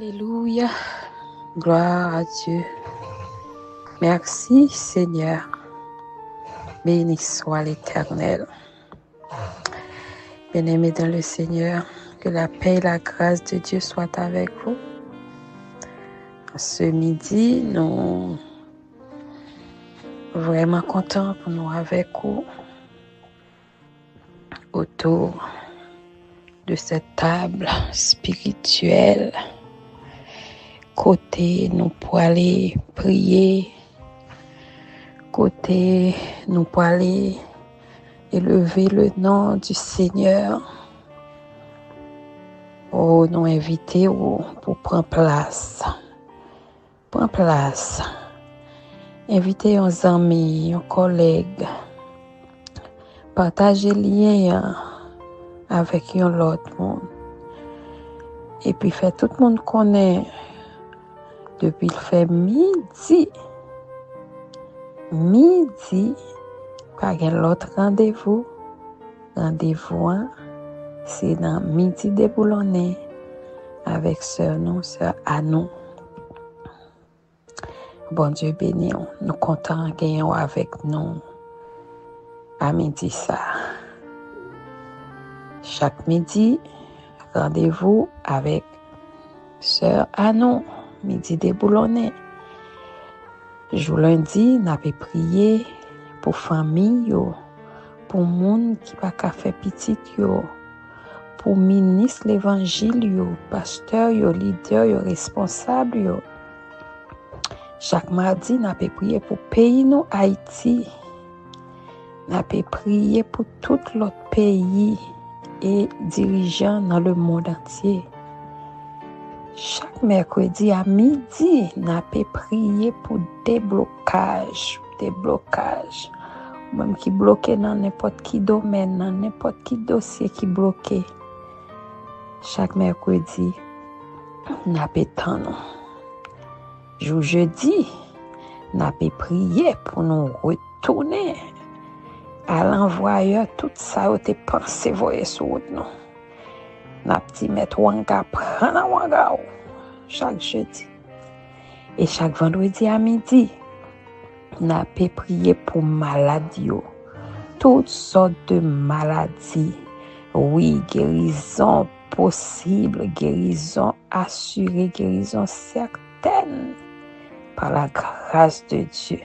Alléluia. Gloire à Dieu. Merci Seigneur. Béni soit l'Éternel. Bien-aimés dans le Seigneur, que la paix et la grâce de Dieu soient avec vous. Ce midi, nous sommes vraiment contents pour nous avec vous autour de cette table spirituelle. Côté nous pour aller prier, côté nous pour aller élever le nom du Seigneur. Oh, nous inviter pour prendre place. Prends place. Invitez uns amis, un collègue. Partagez lien avec l'autre monde. Et puis fait tout le monde connaît depuis le fait midi. Pas l'autre rendez-vous. Rendez-vous, c'est dans midi déboulonné avec sœur Anou. Bon Dieu béni, nous comptons gagner avec nous à midi ça. Chaque midi, rendez-vous avec sœur Anou, midi déboulonné. Jour lundi, nous avons prié pour famille, pour monde qui pas qu'à faire petit, pour ministre l'évangile, pasteur, leader, responsable. Chaque mardi, nous avons prié pour pays nous Haïti. Nous avons prié pour tout l'autre pays et dirigeants dans le monde entier. Chaque mercredi à midi, nous avons prié pour déblocage. Même qui bloqué dans n'importe qui domaine, dans n'importe qui dossier qui bloqué. Chaque mercredi, nous avons jeudi, nous avons prié pour nous retourner à l'envoyeur tout ça où t'es pensé voyer sur nous. Nous avons mettre Wanga, prendre Wanga chaque jeudi. Et chaque vendredi à midi, nous avons prié pour maladies, toutes sortes de maladies. Oui, guérison possible, guérison assurée, guérison certaine. Par la grâce de Dieu,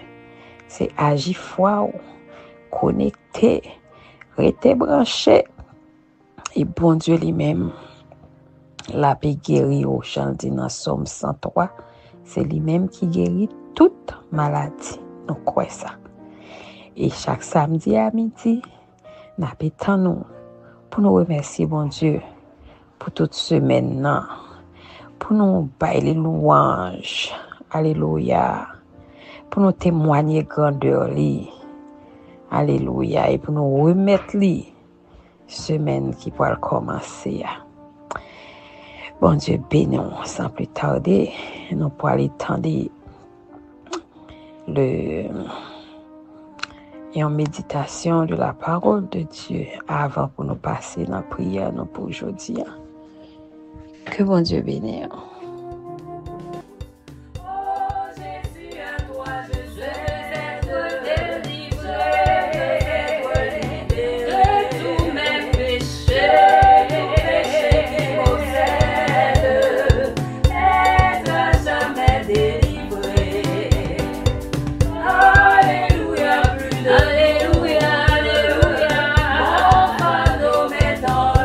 c'est agir foi, connecté, rester branché. Et bon Dieu lui-même, la paix guérit au chant dans Somme 103, c'est lui-même qui guérit toute maladie. Nous croyons ça. Et chaque samedi à midi, nous avons pour nous remercier bon Dieu pour toute semaine, pour nous bailler les louanges. Alléluia. Pour nous témoigner grandeur li. Alléluia. Et pour nous remettre li semaine qui pourra commencer. Bon Dieu béni, sans plus tarder, nous pourrons aller tendre en méditation de la parole de Dieu avant pour nous passer dans la prière nous pour aujourd'hui. Que bon Dieu bénisse.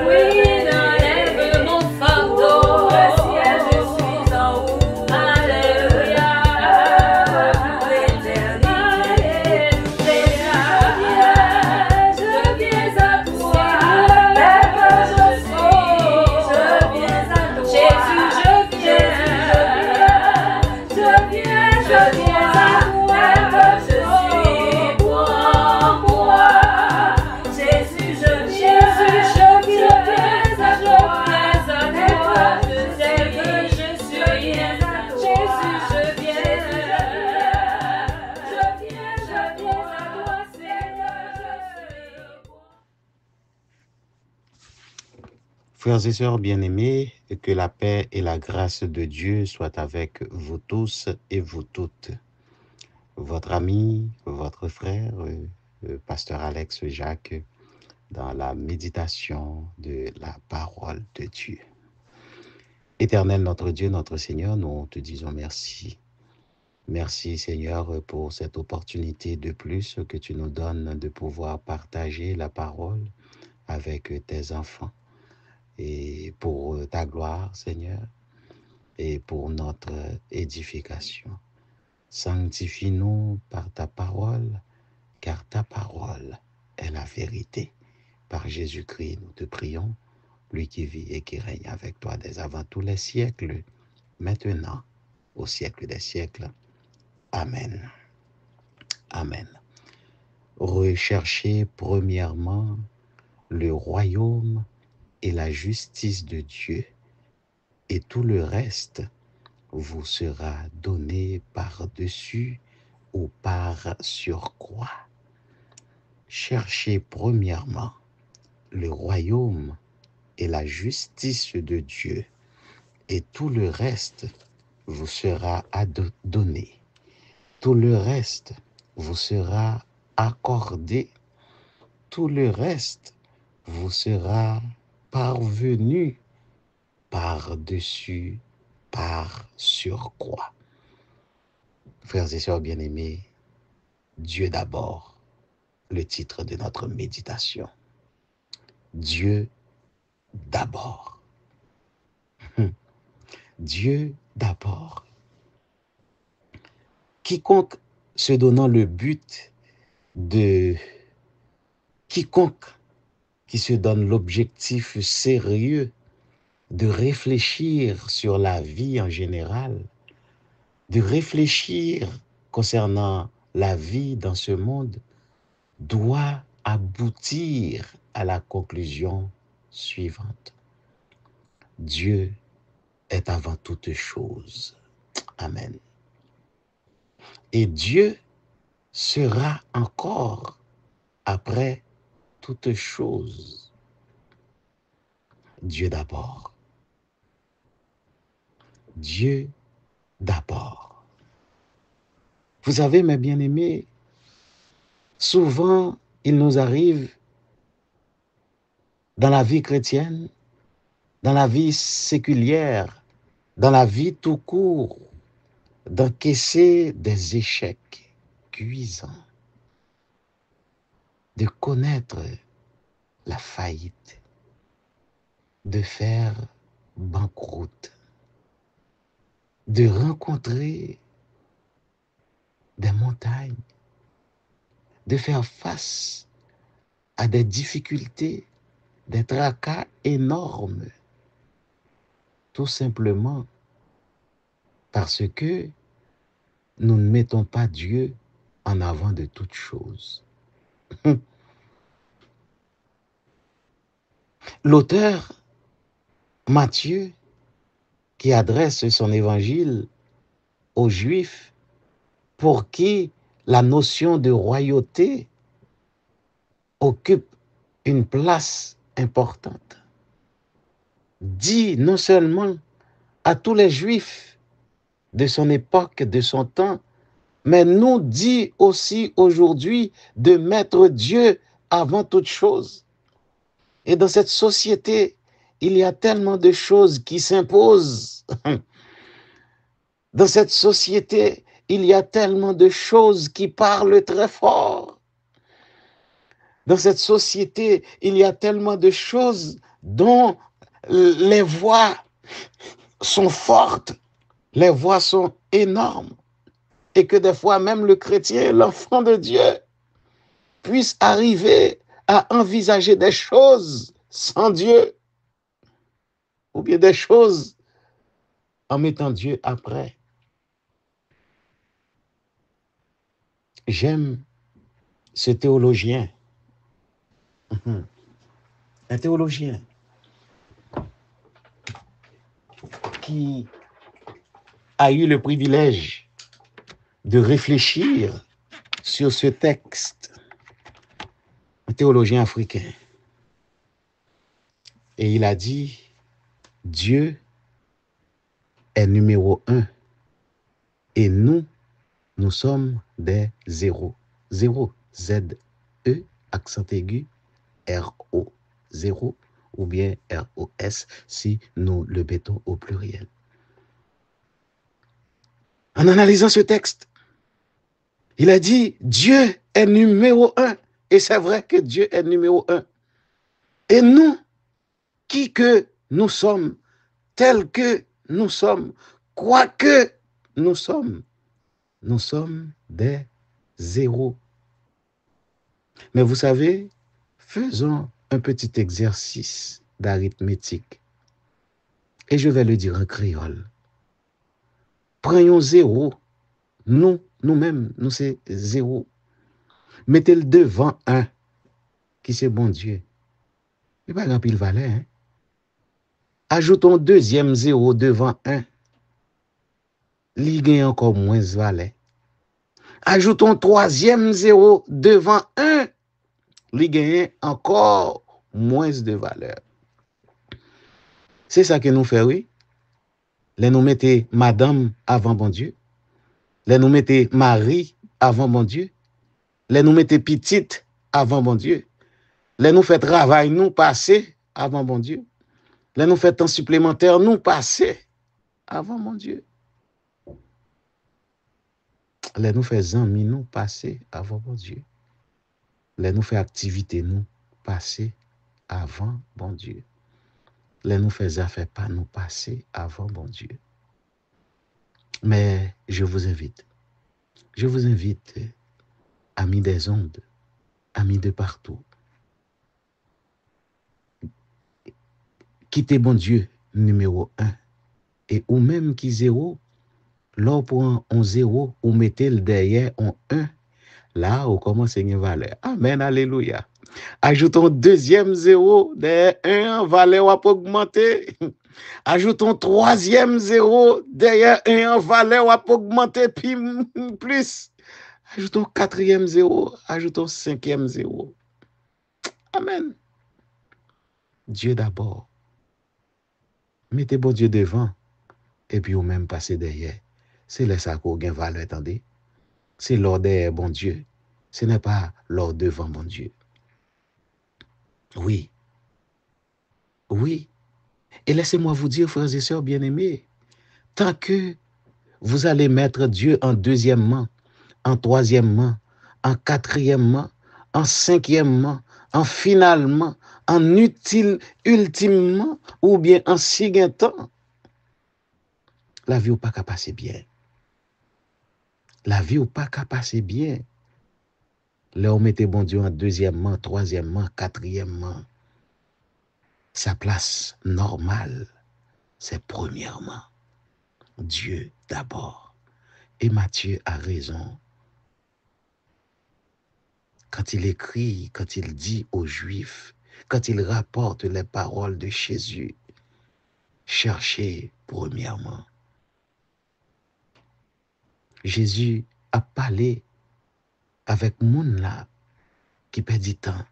Oui, enlève mon fardeau. Frères et sœurs bien-aimés, que la paix et la grâce de Dieu soient avec vous tous et vous toutes. Votre ami, votre frère, pasteur Alex Jacques, dans la méditation de la parole de Dieu. Éternel notre Dieu, notre Seigneur, nous te disons merci. Merci Seigneur pour cette opportunité de plus que tu nous donnes de pouvoir partager la parole avec tes enfants. Et pour ta gloire, Seigneur, et pour notre édification. Sanctifie-nous par ta parole, car ta parole est la vérité. Par Jésus-Christ, nous te prions, lui qui vit et qui règne avec toi dès avant tous les siècles, maintenant, au siècle des siècles. Amen. Amen. Recherchez premièrement le royaume et la justice de Dieu, et tout le reste vous sera donné par-dessus ou par surcroît. Cherchez premièrement le royaume et la justice de Dieu, et tout le reste vous sera donné. Tout le reste vous sera accordé. Tout le reste vous sera parvenu par-dessus, par surcroît. Frères et sœurs bien-aimés, Dieu d'abord, le titre de notre méditation. Dieu d'abord. Dieu d'abord. Quiconque se donnant le but de... Quiconque qui se donne l'objectif sérieux de réfléchir sur la vie en général, de réfléchir concernant la vie dans ce monde, doit aboutir à la conclusion suivante. Dieu est avant toute chose. Amen. Et Dieu sera encore après toute chose. Dieu d'abord. Dieu d'abord. Vous savez, mes bien-aimés, souvent, il nous arrive dans la vie chrétienne, dans la vie séculière, dans la vie tout court, d'encaisser des échecs cuisants, de connaître la faillite, de faire banqueroute, de rencontrer des montagnes, de faire face à des difficultés, des tracas énormes, tout simplement parce que nous ne mettons pas Dieu en avant de toute chose. L'auteur, Matthieu, qui adresse son évangile aux Juifs, pour qui la notion de royauté occupe une place importante, dit non seulement à tous les Juifs de son époque, de son temps, mais nous dit aussi aujourd'hui de mettre Dieu avant toute chose. Et dans cette société, il y a tellement de choses qui s'imposent. Dans cette société, il y a tellement de choses qui parlent très fort. Dans cette société, il y a tellement de choses dont les voix sont fortes, les voix sont énormes. Et que des fois, même le chrétien, l'enfant de Dieu, puisse arriver à envisager des choses sans Dieu, ou bien des choses en mettant Dieu après. J'aime ce théologien, un théologien qui a eu le privilège de réfléchir sur ce texte, un théologien africain. Et il a dit, Dieu est numéro 1 et nous sommes des zéros. Zéro, Z-E, accent aigu, R-O, zéro, ou bien R-O-S, si nous le mettons au pluriel. En analysant ce texte, il a dit, Dieu est numéro 1. Et c'est vrai que Dieu est numéro 1. Et nous, qui que nous sommes, tels que nous sommes, quoi que nous sommes des zéros. Mais vous savez, faisons un petit exercice d'arithmétique. Et je vais le dire en créole. Prenons zéro. Nous-mêmes, nous c'est zéro. Mettez-le devant 1, qui c'est bon Dieu. Il n'y a pas grand pile valeur. Hein? Ajoutons deuxième zéro devant 1. Il gagne encore moins valeur. Ajoutons troisième zéro devant 1. Il gagne encore moins de valeur. C'est ça que nous faisons, oui. Là, nous mettons madame avant bon Dieu. Là, nous mettons Marie avant bon Dieu. Là, nous mettons petite avant bon Dieu. Là, nous faisons travail, nous passer avant bon Dieu. Là, nous faisons temps supplémentaire, nous passer avant mon Dieu. Là, nous faisons amis, nous passer avant bon Dieu. Là, nous faisons activité, nous passer avant bon Dieu. Là, nous faisons affaires, pas nous passer avant bon Dieu. Mais je vous invite, amis des ondes, amis de partout, quittez bon Dieu numéro 1 et ou même qui 0, là pour un 0, ou mettez le derrière en 1, là on commence à une valeur. Amen, alléluia. Ajoutons deuxième 0 derrière 1, valeur va augmenter. Ajoutons troisième 0 derrière 1, valeur va augmenter plus. Ajoutons quatrième 0, ajoutons cinquième 0. Amen. Dieu d'abord. Mettez bon Dieu devant et puis ou même passer derrière. C'est là ça qu'on gagne valeur, attendez. C'est l'ordre derrière bon Dieu. Ce n'est pas l'ordre devant bon Dieu. Oui. Oui. Et laissez-moi vous dire, frères et sœurs bien-aimés, tant que vous allez mettre Dieu en deuxièmement, en troisièmement, en quatrièmement, en cinquièmement, en finalement, en ultimement, ou bien en siguientant, la vie ou pas qu'à passer bien. La vie ou pas qu'à passer bien. Là, on mettait bon Dieu en deuxièmement, troisièmement, quatrièmement. Sa place normale, c'est premièrement Dieu d'abord. Et Matthieu a raison. Quand il écrit, quand il dit aux Juifs, quand il rapporte les paroles de Jésus, cherchez premièrement. Jésus a parlé avec moun là qui perd du temps,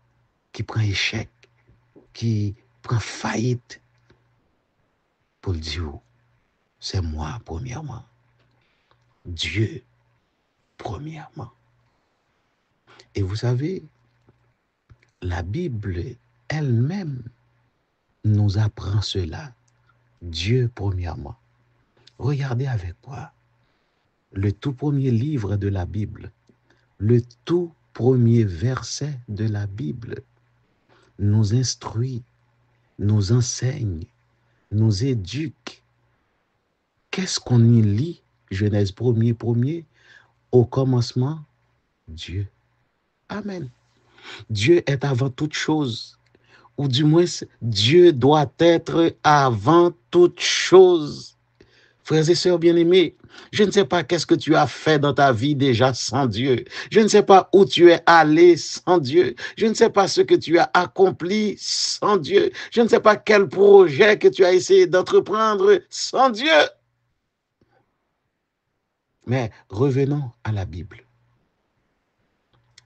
qui prend échec, qui prend faillite pour dire, c'est moi premièrement. Dieu premièrement. Et vous savez, la Bible elle-même nous apprend cela. Dieu premièrement. Regardez avec moi le tout premier livre de la Bible, le tout premier verset de la Bible nous instruit, nous enseigne, nous éduque. Qu'est-ce qu'on y lit? Genèse premier, au commencement, Dieu. Amen. Dieu est avant toute chose, ou du moins, Dieu doit être avant toute chose. Frères et sœurs bien-aimés, je ne sais pas qu'est-ce que tu as fait dans ta vie déjà sans Dieu. Je ne sais pas où tu es allé sans Dieu. Je ne sais pas ce que tu as accompli sans Dieu. Je ne sais pas quel projet que tu as essayé d'entreprendre sans Dieu. Mais revenons à la Bible.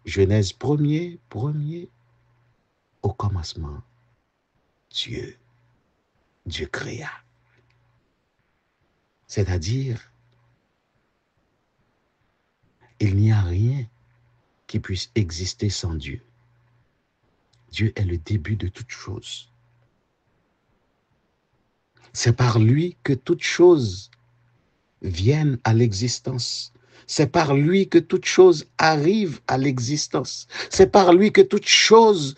Genèse premier, au commencement, Dieu. Dieu créa. C'est-à-dire, il n'y a rien qui puisse exister sans Dieu. Dieu est le début de toute chose. C'est par lui que toutes choses viennent à l'existence. C'est par lui que toutes choses arrivent à l'existence. C'est par lui que toutes choses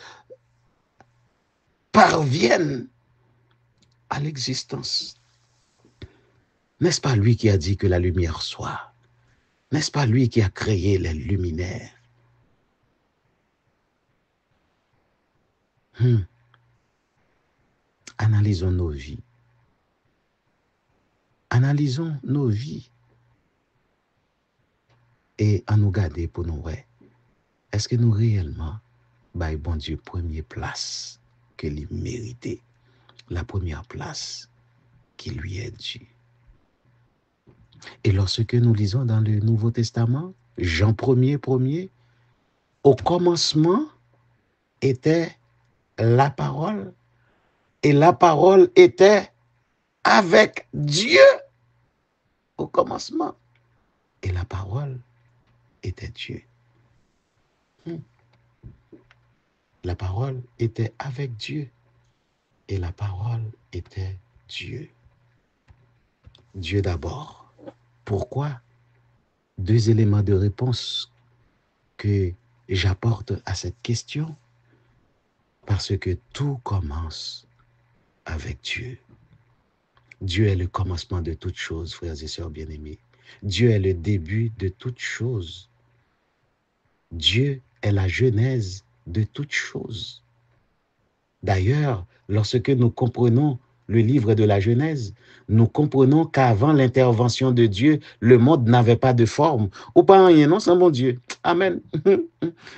parviennent à l'existence. N'est-ce pas lui qui a dit que la lumière soit? N'est-ce pas lui qui a créé les luminaires? Analysons nos vies. Analysons nos vies. Et à nous garder pour nous, ouais. Est-ce que nous réellement, bon Dieu, première place que lui méritait, la première place qui lui est due. Et lorsque nous lisons dans le Nouveau Testament, Jean 1er, au commencement était la parole, et la parole était avec Dieu au commencement. Et la parole était Dieu. La parole était avec Dieu. Et la parole était Dieu. Dieu d'abord. Pourquoi? Deux éléments de réponse que j'apporte à cette question. Parce que tout commence avec Dieu. Dieu est le commencement de toutes choses, frères et sœurs bien-aimés. Dieu est le début de toutes choses. Dieu est la genèse de toutes choses. D'ailleurs, lorsque nous comprenons le livre de la Genèse, nous comprenons qu'avant l'intervention de Dieu, le monde n'avait pas de forme. Ou pas rien, non, sans bon Dieu. Amen.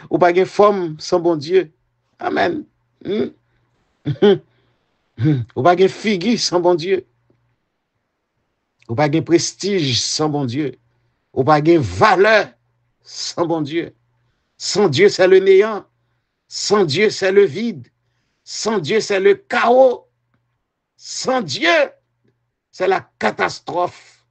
Ou pas de forme sans bon Dieu. Amen. Ou pas de figure sans bon Dieu. Ou pas de prestige sans bon Dieu. Ou pas de valeur sans bon Dieu. Sans Dieu, c'est le néant. Sans Dieu, c'est le vide. Sans Dieu, c'est le chaos. Sans Dieu, c'est la catastrophe.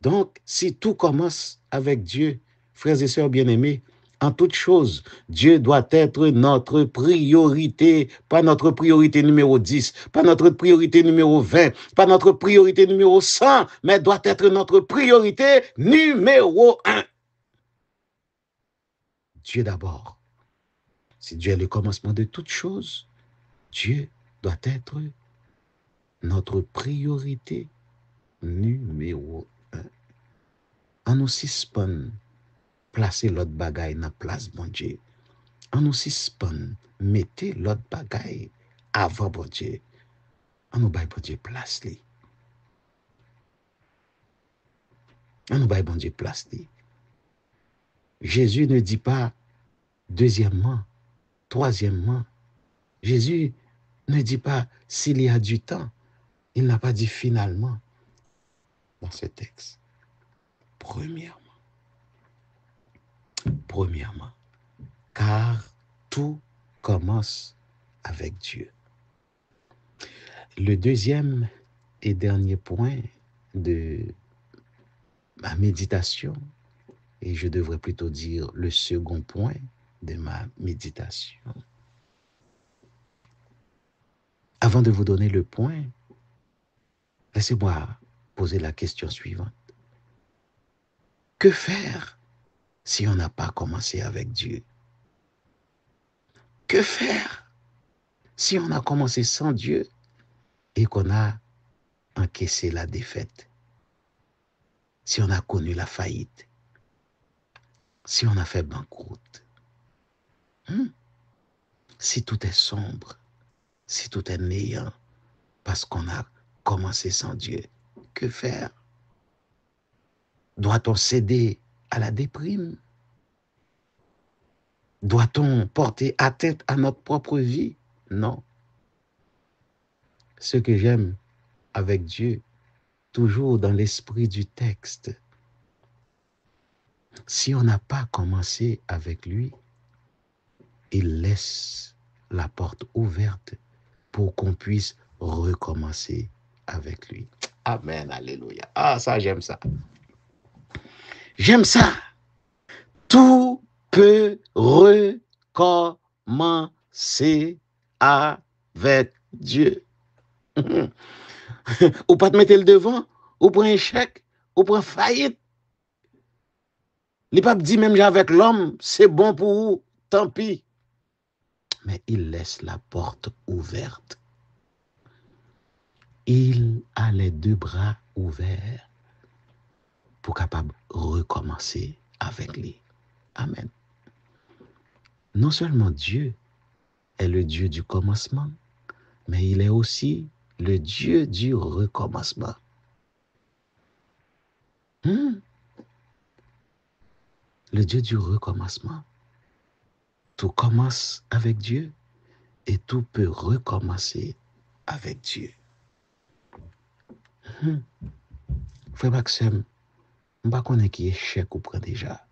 Donc, si tout commence avec Dieu, frères et sœurs bien-aimés, en toute chose, Dieu doit être notre priorité, pas notre priorité numéro 10, pas notre priorité numéro 20, pas notre priorité numéro 100, mais doit être notre priorité numéro 1. Dieu d'abord. Si Dieu est le commencement de toute chose, Dieu doit être notre priorité numéro 1. En nous suspend, placer l'autre bagaille dans la place, bon Dieu. En nous suspend, mettez l'autre bagaille avant, bon Dieu. En nous baille, bon Dieu, place li. En nous baille, bon Dieu, place li. Jésus ne dit pas deuxièmement, troisièmement. Jésus ne dit pas s'il y a du temps. Il n'a pas dit finalement dans ce texte. Premièrement, car tout commence avec Dieu. Le deuxième et dernier point de ma méditation, et je devrais plutôt dire le second point de ma méditation. Avant de vous donner le point, laissez-moi poser la question suivante. Que faire si on n'a pas commencé avec Dieu? Que faire si on a commencé sans Dieu et qu'on a encaissé la défaite? Si on a connu la faillite? Si on a fait banqueroute? Si tout est sombre? Si tout est néant parce qu'on a commencé sans Dieu? Que faire? Doit-on céder à la déprime? Doit-on porter atteinte à notre propre vie? Non. Ce que j'aime avec Dieu, toujours dans l'esprit du texte, si on n'a pas commencé avec lui, il laisse la porte ouverte pour qu'on puisse recommencer avec lui. Amen, alléluia. Ah, ça, j'aime ça. J'aime ça. Tout peut recommencer avec Dieu. Ou pas te mettre le devant, ou prend échec, ou prend faillite. Les papes dit même avec l'homme, c'est bon pour vous, tant pis. Mais il laisse la porte ouverte. Il a les deux bras ouverts pour capable recommencer avec lui. Amen. Non seulement Dieu est le Dieu du commencement, mais il est aussi le Dieu du recommencement. Le Dieu du recommencement. Tout commence avec Dieu et tout peut recommencer avec Dieu. Frère Maxime, je ne sais pas qui échec ou prend déjà.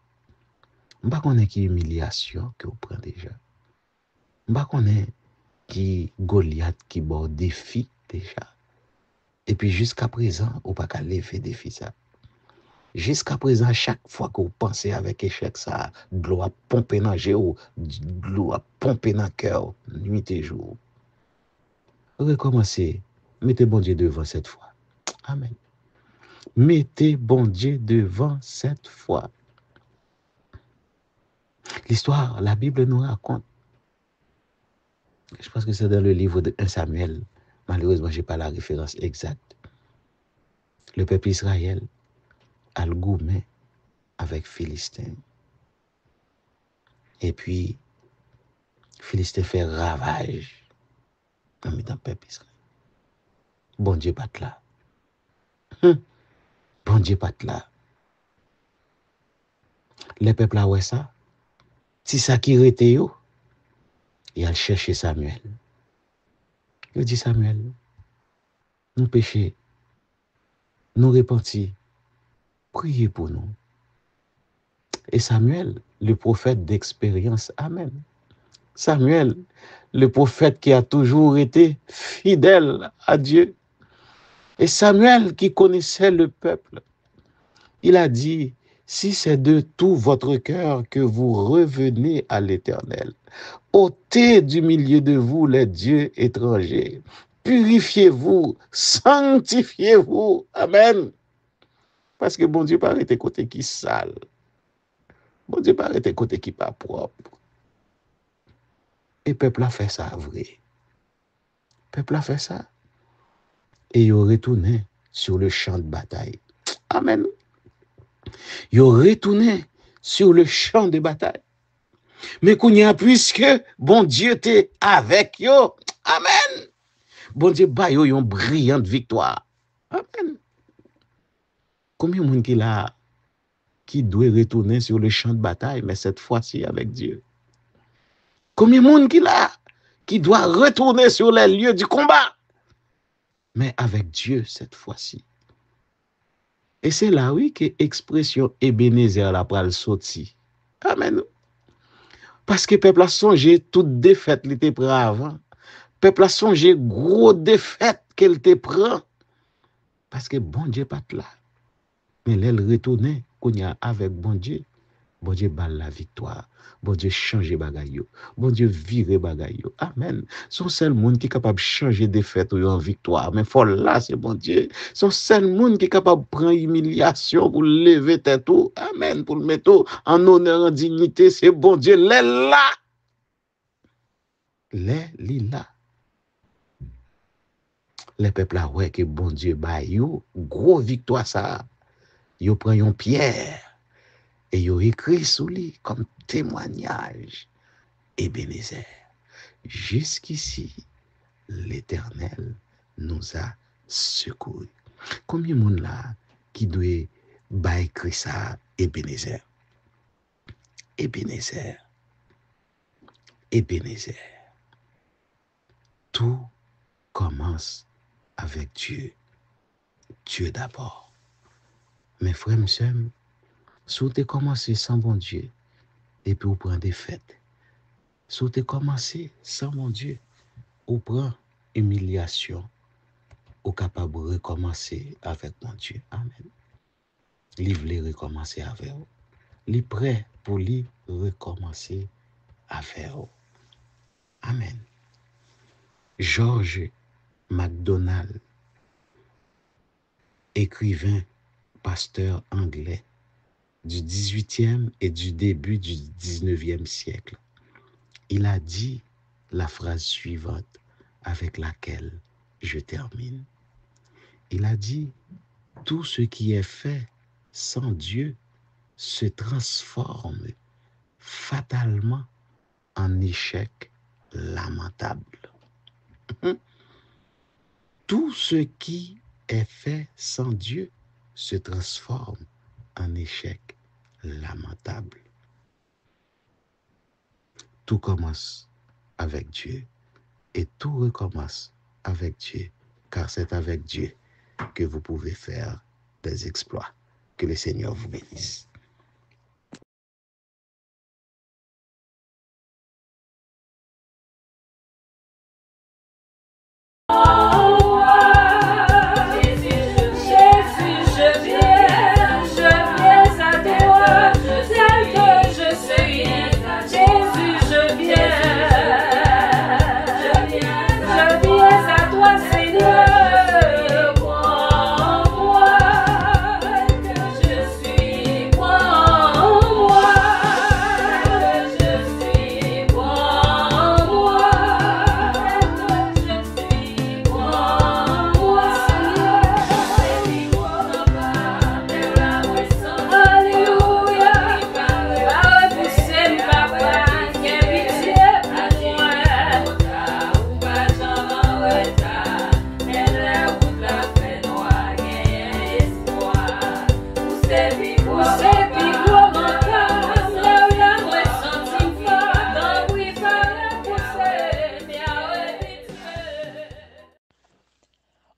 Je ne sais pas qui humiliation que vous prenez déjà. Je ne sais pas qui Goliath qui bon défi déjà. Et puis jusqu'à présent, vous n'avez pas lever défi ça. Jusqu'à présent, chaque fois que vous pensez avec échec, ça, de l'eau a pompé dans le géo, de l'eau a pompé dans le cœur, nuit et jour. Recommencez. Mettez bon Dieu devant cette fois. Amen. Mettez bon Dieu devant cette fois. L'histoire, la Bible nous raconte. Je pense que c'est dans le livre de 1 Samuel. Malheureusement, je n'ai pas la référence exacte. Le peuple Israël a le gourmet avec Philistin. Et puis, Philistin fait ravage dans le peuple Israël. Bon Dieu pas là. Bon Dieu pas là. Le peuple a ouais ça. Si ça qui rete yo, il a cherché Samuel. Il dit Samuel, nous péchons, nous repentis, priez pour nous. Et Samuel, le prophète d'expérience, amen. Samuel, le prophète qui a toujours été fidèle à Dieu. Et Samuel qui connaissait le peuple, il a dit, si c'est de tout votre cœur que vous revenez à l'Éternel, ôtez du milieu de vous les dieux étrangers, purifiez-vous, sanctifiez-vous. Amen. Parce que bon Dieu pas arrêter côté qui sale. Bon Dieu pas arrêter côté qui pas propre. Et le peuple a fait ça, vrai. Le peuple a fait ça. Et il retourné sur le champ de bataille. Amen. Il retourné sur le champ de bataille. Mais qu'on y a puisque bon Dieu t'est avec yo. Amen. Bon Dieu ba yo une brillante victoire. Amen. Combien de monde qui doit retourner sur le champ de bataille, mais cette fois-ci avec Dieu? Combien de monde qui doit retourner sur les lieux du combat, mais avec Dieu cette fois-ci? Et c'est là, oui, que l'expression Ebenezer la pral sorti. Amen. Parce que le peuple a songé toute défaite qu'il était pris avant. Le peuple a songé gros défaite qu'elle était pris. Parce que bon Dieu pas là. Mais elle retournait qu'on y a avec bon Dieu balle la victoire. Bon Dieu change bagay yo. Bon Dieu vire bagay yo. Amen. Son seul monde qui est capable de changer défaite ou en victoire. Mais faut là, c'est bon Dieu. Son seul monde qui est capable de prendre humiliation pour lever tête tout. Amen. Pour le mettre en honneur, en dignité, c'est bon Dieu. Les là. Les là. Les peuples là, ouais, que bon Dieu ba yo. Gros victoire ça. Yo prend une pierre. Et il écrit sous lui comme témoignage. Ebenezer, jusqu'ici, l'Éternel nous a secourus. Combien de monde là qui doit écrire ça, Ebenezer? Ebenezer. Ebenezer. Tout commence avec Dieu. Dieu d'abord. Mes frères, mes sœurs, si vous avez commencé sans bon Dieu, et puis vous prenez des fêtes, si vous avez commencé sans mon Dieu, vous prenez humiliation, ou capable de recommencer avec mon Dieu. Amen. Li vle recommencer avec vous. Li prêt pour lui recommencer avec vous. Amen. George MacDonald, écrivain, pasteur anglais du 18e et du début du 19e siècle, il a dit la phrase suivante avec laquelle je termine. Il a dit, tout ce qui est fait sans Dieu se transforme fatalement en échec lamentable. Tout ce qui est fait sans Dieu se transforme en échec lamentable. Tout commence avec Dieu et tout recommence avec Dieu, car c'est avec Dieu que vous pouvez faire des exploits. Que le Seigneur vous bénisse.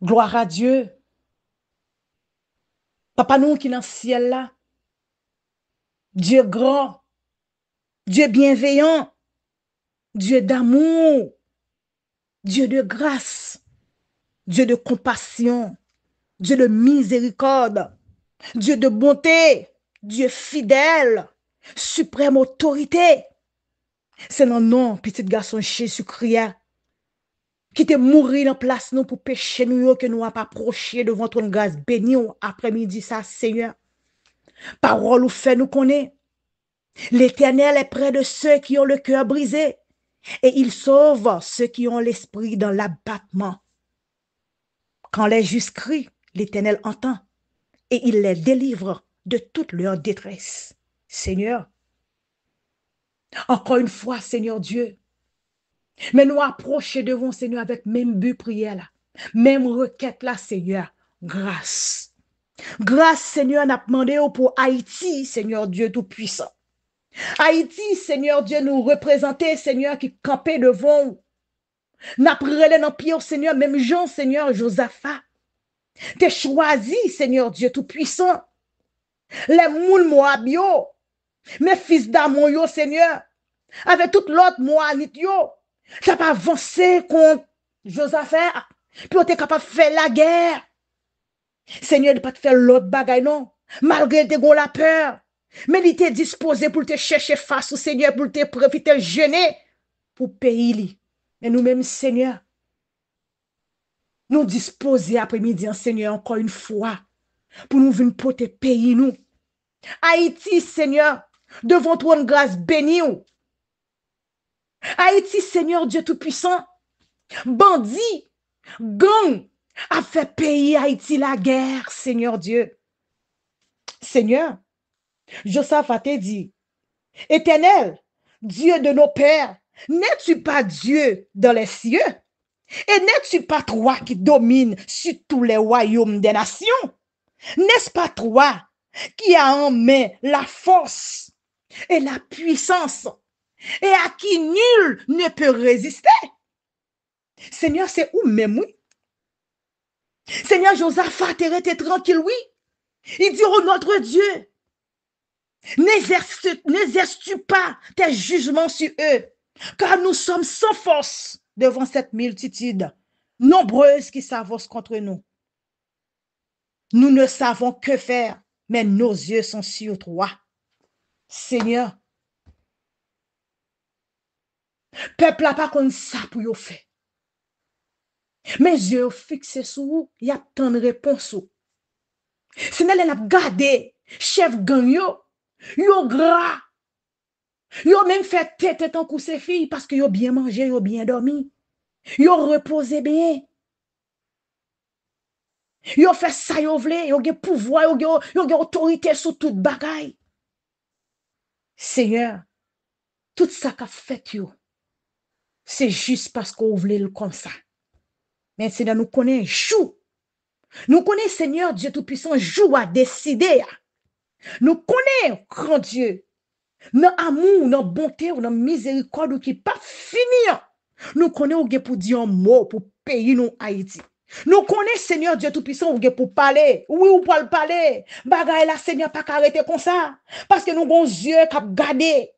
Gloire à Dieu. Papa nous qui dans le ciel là. Dieu grand. Dieu bienveillant. Dieu d'amour. Dieu de grâce. Dieu de compassion. Dieu de miséricorde. Dieu de bonté. Dieu fidèle. Suprême autorité. C'est dans nom, petit garçon Jésus-Christ, qui te mourir dans place nous pour pécher nous, que nous pas approcher devant ton grâce béni après-midi ça, Seigneur. Parole ou fait nous connaît. L'Éternel est près de ceux qui ont le cœur brisé et il sauve ceux qui ont l'esprit dans l'abattement. Quand les justes crient, l'Éternel entend et il les délivre de toute leur détresse. Seigneur, encore une fois, Seigneur Dieu, mais nous approcher devant Seigneur avec même but prière là, même requête là, Seigneur, grâce. Grâce, Seigneur, n'a demandé pour Haïti, Seigneur Dieu Tout-Puissant. Haïti, Seigneur Dieu, nous représenter, Seigneur, qui campait devant. N'a prélé dans pied, Seigneur, même Jean, Seigneur, Josaphat. T'es choisi, Seigneur Dieu Tout-Puissant. Les moules Moabio, mes fils d'Amon, yo, Seigneur, avec toute l'autre Moabite, yo, t'as pas avancé contre Josaphat, puis t'es capable de faire la guerre. Seigneur, ne pas te faire l'autre bagaille, non. Malgré te gon la peur. Mais il était disposé pour te chercher face au Seigneur, pour te profiter, jeûner, pour payer. Mais nous-mêmes, Seigneur, nous disposer après-midi, Seigneur, encore une fois, pour nous venir pour te payer, nous. Haïti, Seigneur, devant toi une grâce bénie. Haïti, Seigneur, Dieu Tout-Puissant, bandit, gang, a fait payer Haïti la guerre, Seigneur Dieu. Seigneur, Josaphat te dit, Éternel, Dieu de nos pères, n'es-tu pas Dieu dans les cieux? Et n'es-tu pas toi qui domine sur tous les royaumes des nations? N'est-ce pas toi qui as en main la force et la puissance et à qui nul ne peut résister? Seigneur, c'est où même, oui? Seigneur, Josaphat était tranquille, oui. Il dit, oh notre Dieu, n'exerces-tu pas tes jugements sur eux, car nous sommes sans force devant cette multitude. nombreuses qui s'avancent contre nous. Nous ne savons que faire, mais nos yeux sont sur toi. Seigneur, peuple n'a pas comme ça pour y faire. Mes yeux fixés sur vous, il y a tant de réponses. Seigneur, elle a gardé, chef gang yo gras. Yo même fait tête en coup ses filles parce que yo bien mangé, yo bien dormi. Yo reposé bien. Yo fait ça yo vle, yo gen pouvoir, yo gen autorité sur toute bagaille. Seigneur, tout ça qu'a fait yo, c'est juste parce qu'on voulait le comme ça. Mais Seigneur, nous connaissons jour. Nous connaissons Seigneur Dieu Tout-Puissant, jour à décider. Nous connaissons grand Dieu. Dans amour, dans bonté, dans miséricorde qui pas fini. Nous connaissons pour dire un mot pour payer nous Haïti. Nous connaissons Seigneur Dieu Tout-Puissant pour parler. Oui, ou pour le parler. Bagay la Seigneur pas arrêter comme ça. Parce que nous avons yeux qui gardé.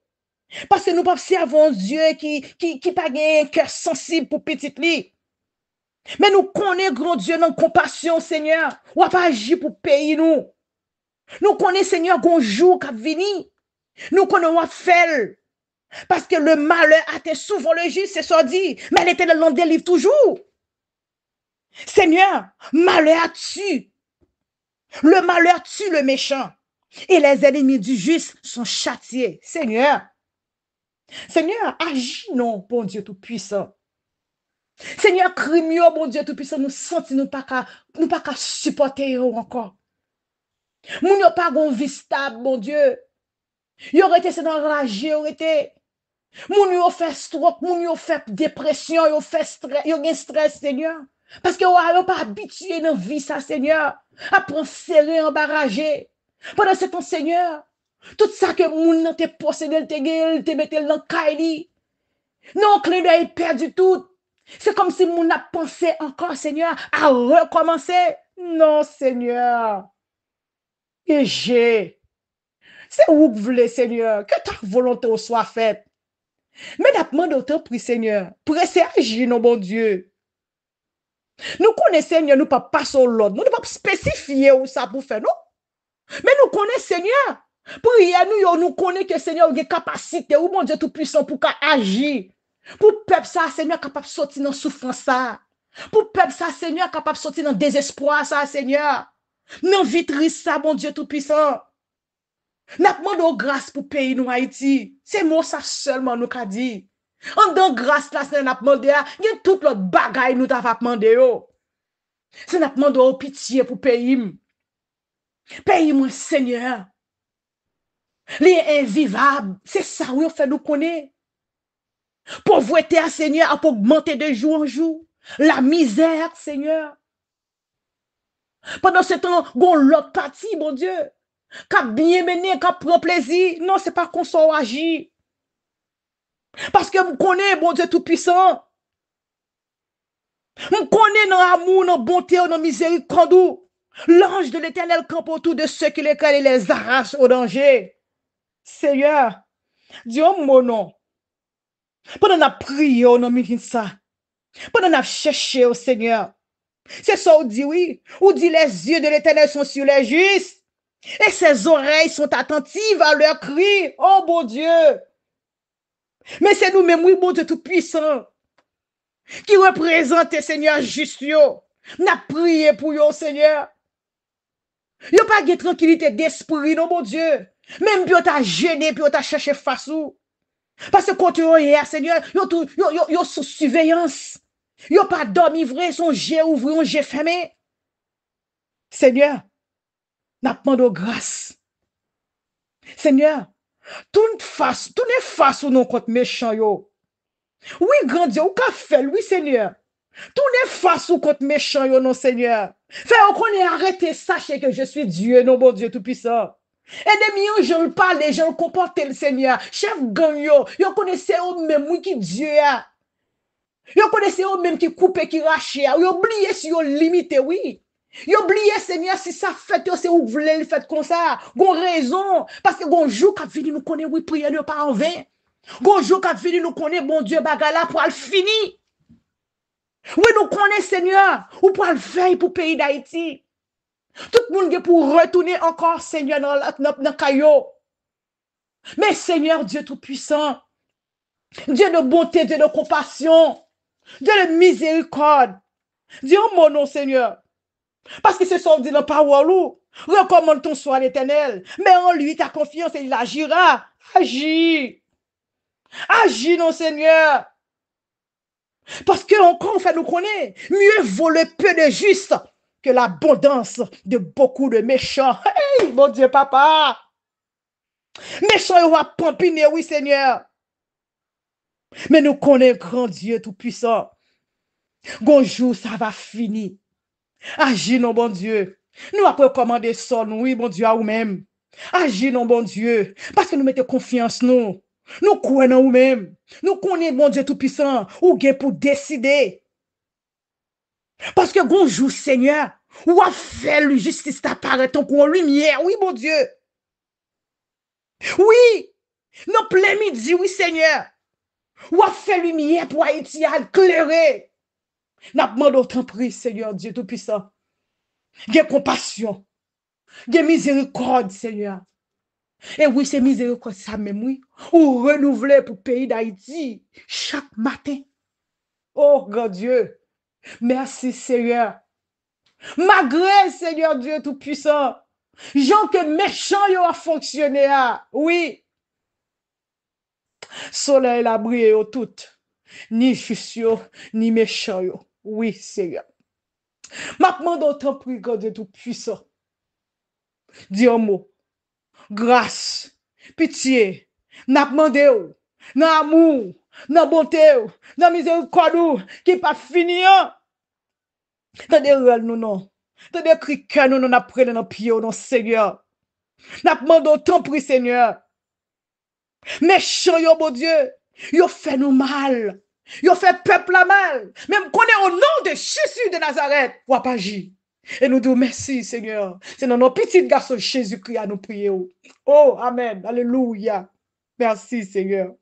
Parce que nous pas servir un Dieu qui pas un cœur sensible pour petit li. Mais nous connaissons grand Dieu dans compassion, Seigneur. Ou pas agir pour payer nous. Nous connaissons Seigneur gon jour qui vini. Nous connaissons faire. Parce que le malheur atteint souvent le juste, c'est ça dit. Mais l'Éternel l'en délivre toujours. Seigneur, malheur tue. Le malheur tue le méchant. Et les ennemis du juste sont châtiés. Seigneur, agis non, bon Dieu Tout-Puissant. Seigneur, crime, bon Dieu Tout-Puissant, nous sentons nous pas qu'à supporter encore. Nous n'avons pas de vie stable, bon Dieu. Ils auraient été enragés, ils auraient été. Moun yo fait stroke, moun yo fait dépression, yo fait stress, yo gen stress, Seigneur. Parce que yo pas habitué dans vie ça, Seigneur. À prendre serré, embarrassé. Pendant ce temps, Seigneur, tout ça que moun nan te possédé, te mette dans kaili. Non, clin d'œil perdu tout. C'est comme si moun a pensé encore, Seigneur, à recommencer. Non, Seigneur. Et c'est où vous voulez, Seigneur, que ta volonté soit faite. Mais d'après d'autres prix, Seigneur, pressez agir, non, bon Dieu. Nous connaissons, Seigneur, nous pas passer l'ordre, nous ne pas spécifier où ça pour faire, non? Mais nous connaissons, Seigneur. Prière, nous connaissons que Seigneur a des capacités, ou bon Dieu Tout-Puissant, pour agir. Pour peuple ça, Seigneur, capable de sortir dans souffrance, ça. Pour peuple ça, Seigneur, capable de sortir dans désespoir, ça, Seigneur. Non, vitrice, ça, bon Dieu Tout-Puissant. Nous demandons grâce pour pays nous Haïti. C'est moi ça seulement nous qu'a dit. En dans grâce là, c'est n'a demandé, il y a toute l'autre bagaille nous t'a demandé yo. C'est n'a demandé pitié pour pays. Pays moi Seigneur. Les invivables, c'est ça où fait nous connaître. Pauvreté à Seigneur a augmenté de jour en jour. La misère, Seigneur. Pendant ce temps, gon l'autre partie, mon Dieu. Qu'a bien mené, qu'a prend plaisir. Non, c'est pas qu'on soit agit. Parce que vous connaissez, bon Dieu Tout-Puissant. Vous connaissez dans l'amour, dans la bonté, dans la miséricorde. L'ange de l'Éternel campe autour de ceux qui les craignent et les arrache au danger. Seigneur, Dieu mon nom. Pendant qu'on a prié, on a mis ça. Pendant qu'on a cherché au Seigneur. C'est ça, on dit oui. On dit les yeux de l'Éternel sont sur les justes. Et ses oreilles sont attentives à leurs cris. Oh, bon Dieu. Mais c'est nous-mêmes, oui, bon Dieu Tout-Puissant, qui représente Seigneur juste yo. N'a prié pour yo, Seigneur. Yo pas de tranquillité d'esprit, non, mon Dieu. Même puis on t'a gêné, puis on t'a cherché face ou. Parce que quand yo hier, Seigneur, yo sous surveillance. Yo pas dormi vrai, son jet ouvert, son jet fermé. Seigneur, n'a demandé grâce. Seigneur, tourne face ou non contre méchant yo. Oui, grand Dieu, ou qu'a fait, oui, Seigneur. Tourne face ou contre méchant yo, non, Seigneur. Fais qu'on ait arrêté, sachez que je suis Dieu, non, bon Dieu Tout-Puissant. Ennemi, je le parle, je le comporte, le Seigneur. Chef gang yo connaissez eux même, oui, qui Dieu a. Yo connaissez eux même qui coupe, qui rache. Yo oublié si yo limité, oui. Yo oublié, Seigneur, si ça fait, c'est où vous voulez le faire comme ça. Gon raison. Parce que gon jour qu'a fini, nous connaît, oui, prière ne pas en vain. Gon jour qu'a fini, nous connaît, bon Dieu, bagala pour le fini. Oui, nous connaissons, Seigneur, ou pour le veiller pour le pays d'Haïti. Tout le monde est pour retourner encore, Seigneur, dans le caillou. Mais Seigneur, Dieu Tout-Puissant, Dieu de bonté, Dieu de compassion, Dieu de miséricorde, dis en mon nom, Seigneur. Parce que c'est ça dit dans la parole, recommande ton soi à l'Éternel, mais en lui ta confiance et il agira. Agis. Agis, non, Seigneur. Parce que encore, on fait nous connaître, mieux vaut le peu de juste que l'abondance de beaucoup de méchants. Hey, mon Dieu, papa. Méchants, ils vont pampiner, oui, Seigneur. Mais nous connaissons grand Dieu Tout-Puissant. Bonjour, ça va finir. Agis, non, bon Dieu. Nous avons recommandé ça, oui, bon Dieu, à nous-mêmes. Agis, non, bon Dieu. Parce que nous mettons confiance, nous. Nous croyons en nous-mêmes. Nous connaissons, bon Dieu Tout-Puissant, ou bien pour décider. Parce que bonjour, Seigneur, ou a fait la justice apparaître en lumière, oui, mon Dieu. Oui, non, plein midi, oui, Seigneur. Ou a fait lumière pour Haïti à éclairer. N'a demandé autant prix, Seigneur Dieu Tout-Puissant. J'ai compassion. J'ai miséricorde, Seigneur. Et oui, c'est miséricorde, ça même, oui. Ou renouveler pour le pays d'Haïti chaque matin. Oh, grand Dieu. Merci, Seigneur. Malgré, Seigneur Dieu Tout-Puissant, gens que méchants yo a fonctionné, oui. Soleil a brillé yo tout. Ni juste yo, ni méchants yo. Oui, Seigneur. Ma demande autant prix, God Dieu Tout-Puissant. Dis un mot. Grâce, pitié, n'a demandé ou, n'a amour, n'a bonté ou, n'a miséricorde qui pas fini. T'as des rêves nous non. T'as des cris que nous n'a pris dans nos pieds, non, Seigneur. N'a demandé autant prix, Seigneur. Méchant, yo, bon Dieu, yo fait nous mal. Yo fait peuple la mal. Même qu'on est au nom de Jésus de Nazareth, ou pas agir. Et nous disons merci, Seigneur. C'est dans nos petits garçons Jésus-Christ à nous prier. Oh, amen. Alléluia. Merci, Seigneur.